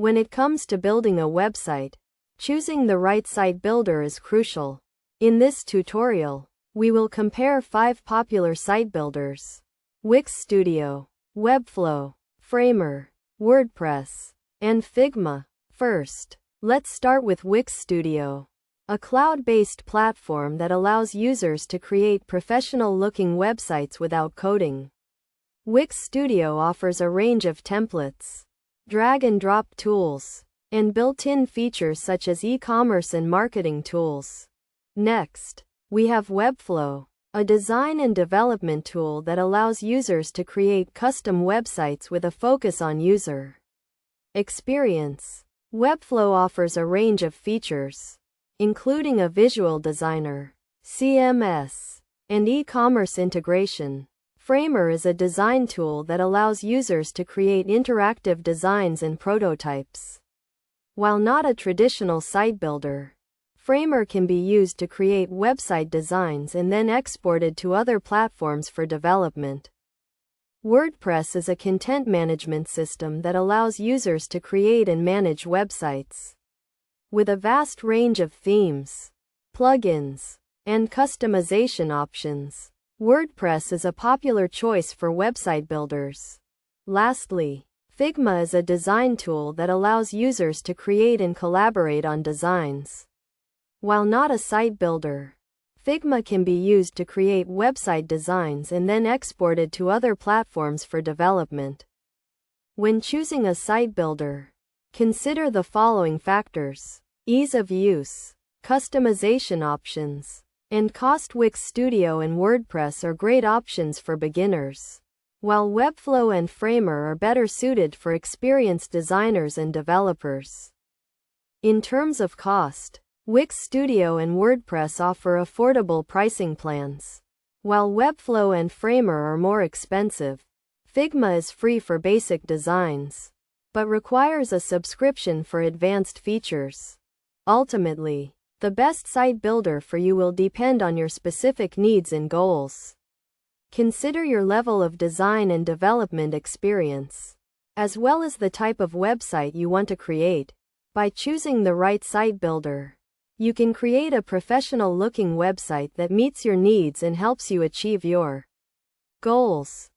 When it comes to building a website, choosing the right site builder is crucial. In this tutorial, we will compare 5 popular site builders: Wix Studio, Webflow, Framer, WordPress, and Figma. First, let's start with Wix Studio, a cloud-based platform that allows users to create professional-looking websites without coding. Wix Studio offers a range of templates, drag-and-drop tools, and built-in features such as e-commerce and marketing tools. Next, we have Webflow, a design and development tool that allows users to create custom websites with a focus on user experience. Webflow offers a range of features, including a visual designer, CMS, and e-commerce integration. Framer is a design tool that allows users to create interactive designs and prototypes. While not a traditional site builder, Framer can be used to create website designs and then exported to other platforms for development. WordPress is a content management system that allows users to create and manage websites. With a vast range of themes, plugins, and customization options, WordPress is a popular choice for website builders. Lastly, Figma is a design tool that allows users to create and collaborate on designs. While not a site builder, Figma can be used to create website designs and then exported to other platforms for development. When choosing a site builder, consider the following factors: ease of use, customization options, and cost. Wix Studio and WordPress are great options for beginners, while Webflow and Framer are better suited for experienced designers and developers. In terms of cost, Wix Studio and WordPress offer affordable pricing plans, while Webflow and Framer are more expensive. Figma is free for basic designs, but requires a subscription for advanced features. Ultimately, the best site builder for you will depend on your specific needs and goals. Consider your level of design and development experience, as well as the type of website you want to create. By choosing the right site builder, you can create a professional-looking website that meets your needs and helps you achieve your goals.